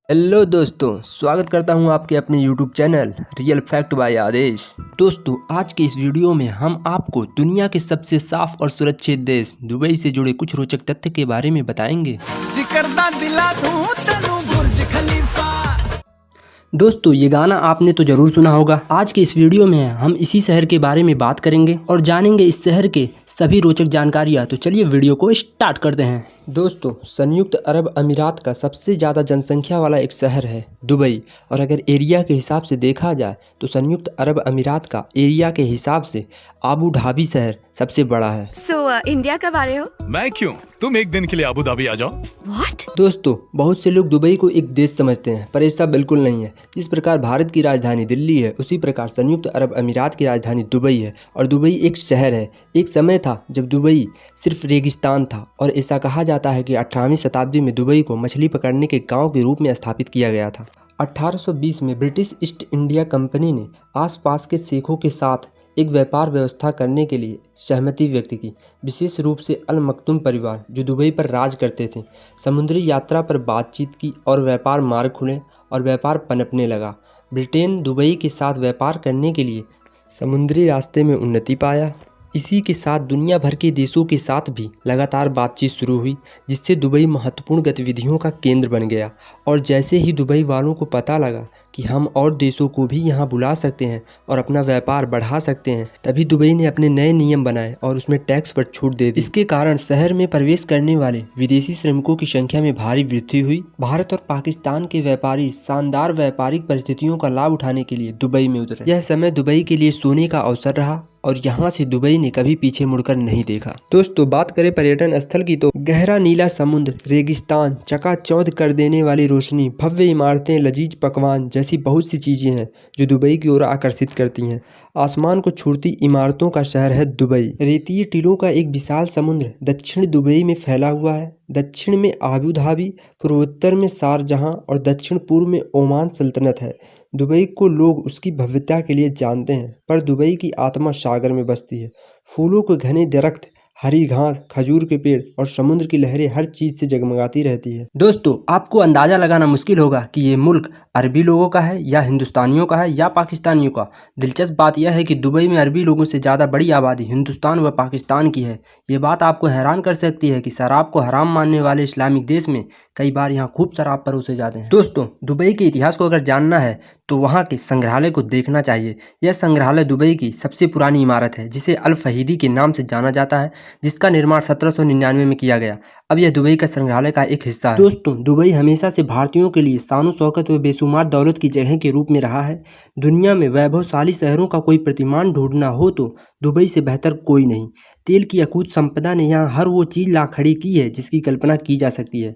Hello दोस्तों, स्वागत करता हूं आपके अपने YouTube channel real fact by Aadesh. दोस्तों, आज के इस वीडियो में हम आपको दुनिया के सबसे साफ और सुरक्षित देश दुबई से जुड़े कुछ रोचक तथ्य के बारे में बताएंगे। दोस्तों, ये गाना आपने तो जरूर सुना होगा। आज के इस वीडियो में हम इसी शहर के बारे में बात करेंगे और जानेंगे इस शहर के सभी रोचक जानकारियाँ। तो चलिए वीडियो को स्टार्ट करते हैं। दोस्तों, संयुक्त अरब अमीरात का सबसे ज़्यादा जनसंख्या वाला एक शहर है दुबई, और अगर एरिया के हिसाब से देखा जाए तो संयुक्त अरब अमीरात का एरिया के हिसाब से आबू धाबी शहर सबसे बड़ा है। इंडिया कब आ रहे हो? मैं क्यों, तुम एक दिन के लिए अबू धाबी आ जाओ। What? दोस्तों, बहुत से लोग दुबई को एक देश समझते हैं, पर ऐसा बिल्कुल नहीं है। जिस प्रकार भारत की राजधानी दिल्ली है, उसी प्रकार संयुक्त अरब अमीरात की राजधानी दुबई है, और दुबई एक शहर है। एक समय था जब दुबई सिर्फ रेगिस्तान था, और ऐसा कहा जाता है कि 18वीं शताब्दी में दुबई को मछली पकड़ने के गांव के रूप में स्थापित किया गया था। 1820 में ब्रिटिश ईस्ट इंडिया कंपनी ने आसपास के शेखों के साथ एक व्यापार व्यवस्था करने के लिए सहमति व्यक्त की। विशेष रूप से अल मखदूम परिवार, जो दुबई पर राज करते थे, समुद्री यात्रा पर बातचीत की और व्यापार मार्ग खुले और व्यापार पनपने लगा। ब्रिटेन दुबई के साथ व्यापार करने के लिए समुद्री रास्ते में उन्नति पाया। इसी के साथ दुनिया भर के देशों के साथ भी लगातार बातचीत शुरू हुई, जिससे दुबई महत्वपूर्ण गतिविधियों का केंद्र बन गया। और जैसे ही दुबई वालों को पता लगा कि हम और देशों को भी यहाँ बुला सकते हैं और अपना व्यापार बढ़ा सकते हैं, तभी दुबई ने अपने नए नियम बनाए और उसमें टैक्स पर छूट दे दी। इसके कारण शहर में प्रवेश करने वाले विदेशी श्रमिकों की संख्या में भारी वृद्धि हुई। भारत और पाकिस्तान के व्यापारी शानदार व्यापारिक परिस्थितियों का लाभ उठाने के लिए दुबई में उतरे। यह समय दुबई के लिए सोने का अवसर रहा, और यहाँ से दुबई ने कभी पीछे मुड़कर नहीं देखा। दोस्तों, बात करें पर्यटन स्थल की, तो गहरा नीला समुद्र, रेगिस्तान, चकाचौंध कर देने वाली रोशनी, भव्य इमारतें, लजीज पकवान जैसी बहुत सी चीज़ें हैं जो दुबई की ओर आकर्षित करती हैं। आसमान को छूती इमारतों का शहर है दुबई। रेतीले टीलों का एक विशाल समुद्र दक्षिण दुबई में फैला हुआ है। दक्षिण में आबू धाबी, पूर्वोत्तर में शारजहां और दक्षिण पूर्व में ओमान सल्तनत है। दुबई को लोग उसकी भव्यता के लिए जानते हैं, पर दुबई की आत्मा सागर में बसती है। फूलों के घने दरख्त, हरी घास, खजूर के पेड़ और समुद्र की लहरें हर चीज़ से जगमगाती रहती है। दोस्तों, आपको अंदाज़ा लगाना मुश्किल होगा कि ये मुल्क अरबी लोगों का है या हिंदुस्तानियों का है या पाकिस्तानियों का। दिलचस्प बात यह है कि दुबई में अरबी लोगों से ज़्यादा बड़ी आबादी हिंदुस्तान व पाकिस्तान की है। ये बात आपको हैरान कर सकती है कि शराब को हराम मानने वाले इस्लामिक देश में कई बार यहाँ खूब शराब परोसे जाते हैं। दोस्तों, दुबई के इतिहास को अगर जानना है तो वहाँ के संग्रहालय को देखना चाहिए। यह संग्रहालय दुबई की सबसे पुरानी इमारत है, जिसे अल फहीदी के नाम से जाना जाता है, जिसका निर्माण 1799 में किया गया। अब यह दुबई का संग्रहालय का एक हिस्सा है। दोस्तों, दुबई हमेशा से भारतीयों के लिए शान शौकत व बेशुमार दौलत की जगह के रूप में रहा है। दुनिया में वैभवशाली शहरों का कोई प्रतिमान ढूंढना हो तो दुबई से बेहतर कोई नहीं। तेल की अकूत संपदा ने यहाँ हर वो चीज़ ला खड़ी की है जिसकी कल्पना की जा सकती है।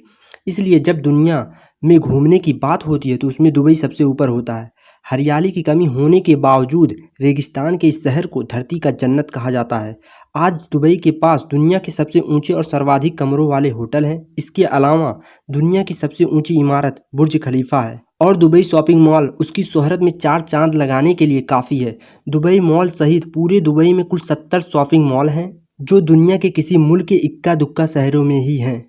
इसलिए जब दुनिया में घूमने की बात होती है तो उसमें दुबई सबसे ऊपर होता है। हरियाली की कमी होने के बावजूद रेगिस्तान के इस शहर को धरती का जन्नत कहा जाता है। आज दुबई के पास दुनिया के सबसे ऊंचे और सर्वाधिक कमरों वाले होटल हैं। इसके अलावा दुनिया की सबसे ऊंची इमारत बुर्ज खलीफा है, और दुबई शॉपिंग मॉल उसकी शोहरत में 4 चांद लगाने के लिए काफ़ी है। दुबई मॉल सहित पूरे दुबई में कुल 70 शॉपिंग मॉल हैं, जो दुनिया के किसी मुल्क के इक्का दुक्का शहरों में ही हैं।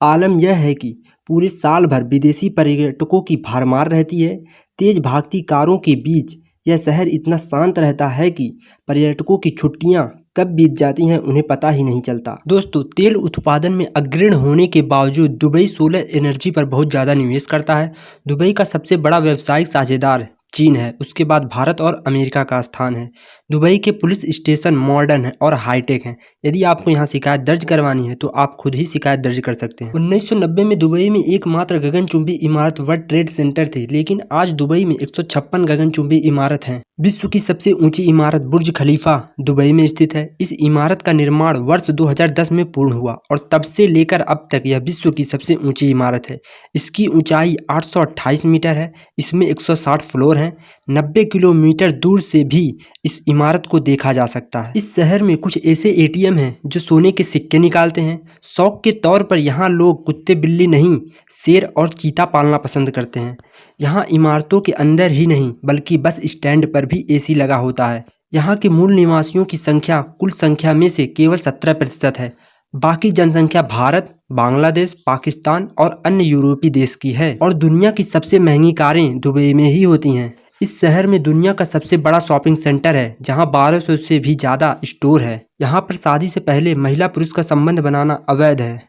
आलम यह है कि पूरे साल भर विदेशी पर्यटकों की भरमार रहती है। तेज भागती कारों के बीच यह शहर इतना शांत रहता है कि पर्यटकों की छुट्टियां कब बीत जाती हैं उन्हें पता ही नहीं चलता। दोस्तों, तेल उत्पादन में अग्रणी होने के बावजूद दुबई सोलर एनर्जी पर बहुत ज़्यादा निवेश करता है। दुबई का सबसे बड़ा व्यावसायिक साझेदार चीन है, उसके बाद भारत और अमेरिका का स्थान है। दुबई के पुलिस स्टेशन मॉडर्न है और हाईटेक हैं। यदि आपको यहाँ शिकायत दर्ज करवानी है तो आप खुद ही शिकायत दर्ज कर सकते हैं। 1990 में दुबई में एकमात्र गगनचुंबी इमारत वर्ल्ड ट्रेड सेंटर थी, लेकिन आज दुबई में 156 गगनचुंबी इमारत हैं। विश्व की सबसे ऊंची इमारत बुर्ज खलीफा दुबई में स्थित है। इस इमारत का निर्माण वर्ष 2010 में पूर्ण हुआ, और तब से लेकर अब तक यह विश्व की सबसे ऊंची इमारत है। इसकी ऊंचाई 828 मीटर है। इसमें 160 फ्लोर हैं। 90 किलोमीटर दूर से भी इस इमारत को देखा जा सकता है। इस शहर में कुछ ऐसे एटीएम हैं जो सोने के सिक्के निकालते हैं। शौक के तौर पर यहाँ लोग कुत्ते बिल्ली नहीं, शेर और चीता पालना पसंद करते हैं। यहाँ इमारतों के अंदर ही नहीं बल्कि बस स्टैंड पर भी एसी लगा होता है। यहाँ के मूल निवासियों की संख्या कुल संख्या में से केवल 17% है। बाकी जनसंख्या भारत, बांग्लादेश, पाकिस्तान और अन्य यूरोपीय देश की है और दुनिया की सबसे महंगी कारें दुबई में ही होती हैं। इस शहर में दुनिया का सबसे बड़ा शॉपिंग सेंटर है जहां 1200 से भी ज़्यादा स्टोर है। यहाँ पर शादी से पहले महिला पुरुष का संबंध बनाना अवैध है।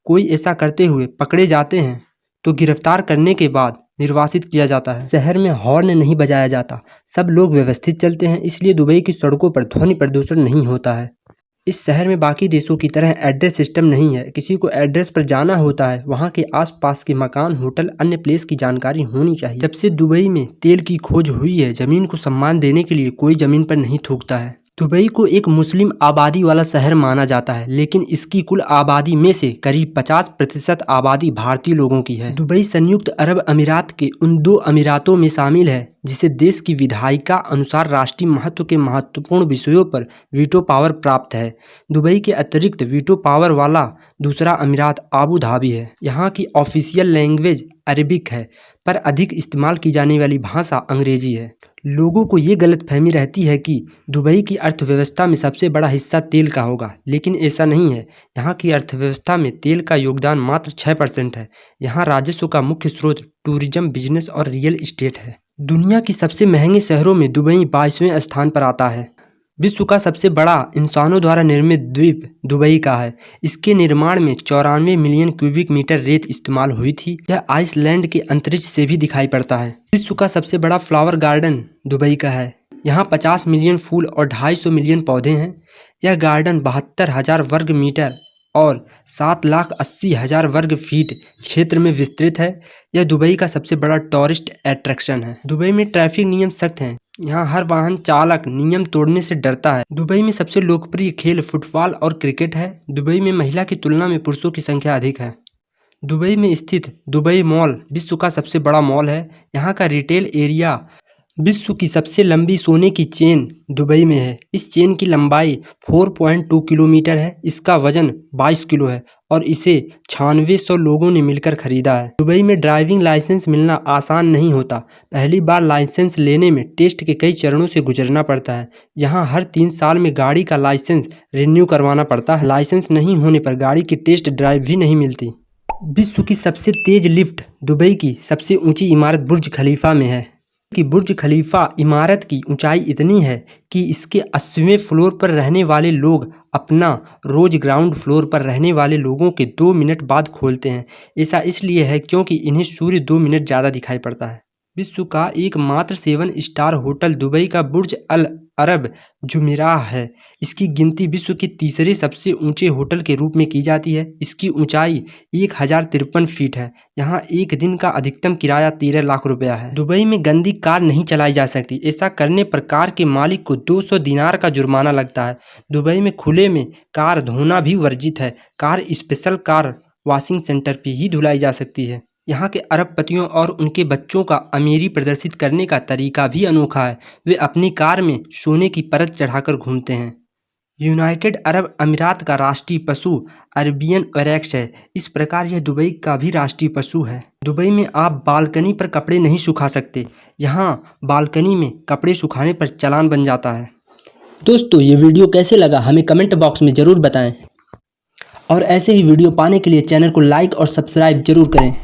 कोई ऐसा करते हुए पकड़े जाते हैं तो गिरफ्तार करने के बाद निर्वासित किया जाता है। शहर में हॉर्न नहीं बजाया जाता, सब लोग व्यवस्थित चलते हैं, इसलिए दुबई की सड़कों पर ध्वनि प्रदूषण नहीं होता है। इस शहर में बाकी देशों की तरह एड्रेस सिस्टम नहीं है। किसी को एड्रेस पर जाना होता है, वहाँ के आसपास के मकान, होटल, अन्य प्लेस की जानकारी होनी चाहिए। जब से दुबई में तेल की खोज हुई है, जमीन को सम्मान देने के लिए कोई जमीन पर नहीं थूकता है। दुबई को एक मुस्लिम आबादी वाला शहर माना जाता है, लेकिन इसकी कुल आबादी में से करीब 50% आबादी भारतीय लोगों की है। दुबई संयुक्त अरब अमीरात के उन 2 अमीरातों में शामिल है जिसे देश की विधायिका अनुसार राष्ट्रीय महत्व के महत्वपूर्ण विषयों पर वीटो पावर प्राप्त है। दुबई के अतिरिक्त वीटो पावर वाला दूसरा अमीरात आबू धाबी है। यहाँ की ऑफिशियल लैंग्वेज अरबिक है, पर अधिक इस्तेमाल की जाने वाली भाषा अंग्रेजी है। लोगों को ये गलतफहमी रहती है कि दुबई की अर्थव्यवस्था में सबसे बड़ा हिस्सा तेल का होगा, लेकिन ऐसा नहीं है। यहाँ की अर्थव्यवस्था में तेल का योगदान मात्र 6% है। यहाँ राजस्व का मुख्य स्रोत टूरिज्म, बिजनेस और रियल एस्टेट है। दुनिया की सबसे महंगे शहरों में दुबई 22वें स्थान पर आता है। विश्व का सबसे बड़ा इंसानों द्वारा निर्मित द्वीप दुबई का है। इसके निर्माण में 94 मिलियन क्यूबिक मीटर रेत इस्तेमाल हुई थी। यह आइसलैंड के अंतरिक्ष से भी दिखाई पड़ता है। विश्व का सबसे बड़ा फ्लावर गार्डन दुबई का है। यहाँ 50 मिलियन फूल और 250 मिलियन पौधे हैं। यह गार्डन 72,000 वर्ग मीटर और 7,80,000 वर्ग फीट क्षेत्र में विस्तृत है। यह दुबई का सबसे बड़ा टूरिस्ट अट्रैक्शन है। दुबई में ट्रैफिक नियम सख्त हैं। यहाँ हर वाहन चालक नियम तोड़ने से डरता है। दुबई में सबसे लोकप्रिय खेल फुटबॉल और क्रिकेट है। दुबई में महिला की तुलना में पुरुषों की संख्या अधिक है। दुबई में स्थित दुबई मॉल विश्व का सबसे बड़ा मॉल है। यहाँ का रिटेल एरिया विश्व की सबसे लंबी सोने की चेन दुबई में है। इस चेन की लंबाई 4.2 किलोमीटर है। इसका वजन 22 किलो है और इसे 9600 लोगों ने मिलकर खरीदा है। दुबई में ड्राइविंग लाइसेंस मिलना आसान नहीं होता। पहली बार लाइसेंस लेने में टेस्ट के कई चरणों से गुजरना पड़ता है। यहाँ हर 3 साल में गाड़ी का लाइसेंस रिन्यू करवाना पड़ता है। लाइसेंस नहीं होने पर गाड़ी की टेस्ट ड्राइव भी नहीं मिलती। विश्व की सबसे तेज लिफ्ट दुबई की सबसे ऊंची इमारत बुर्ज खलीफा में है। कि बुर्ज खलीफा इमारत की ऊंचाई इतनी है कि इसके 80वें फ्लोर पर रहने वाले लोग अपना रोज ग्राउंड फ्लोर पर रहने वाले लोगों के 2 मिनट बाद खोलते हैं। ऐसा इसलिए है क्योंकि इन्हें सूर्य 2 मिनट ज़्यादा दिखाई पड़ता है। विश्व का एकमात्र 7 स्टार होटल दुबई का बुर्ज अल अरब जुमेराह है। इसकी गिनती विश्व के तीसरे सबसे ऊंचे होटल के रूप में की जाती है। इसकी ऊंचाई 1053 फीट है। यहाँ एक दिन का अधिकतम किराया 13 लाख रुपया है। दुबई में गंदी कार नहीं चलाई जा सकती। ऐसा करने पर कार के मालिक को 200 दिनार का जुर्माना लगता है। दुबई में खुले में कार धोना भी वर्जित है। Car special car washing centre पर ही धुलाई जा सकती है। यहाँ के अरबपतियों और उनके बच्चों का अमीरी प्रदर्शित करने का तरीका भी अनोखा है। वे अपनी कार में सोने की परत चढ़ाकर घूमते हैं। यूनाइटेड अरब अमीरात का राष्ट्रीय पशु अरबियन ओरेक्स है। इस प्रकार यह दुबई का भी राष्ट्रीय पशु है। दुबई में आप बालकनी पर कपड़े नहीं सुखा सकते। यहाँ बालकनी में कपड़े सुखाने पर चालान बन जाता है। दोस्तों, ये वीडियो कैसे लगा हमें कमेंट बॉक्स में ज़रूर बताएं और ऐसे ही वीडियो पाने के लिए चैनल को लाइक और सब्सक्राइब जरूर करें।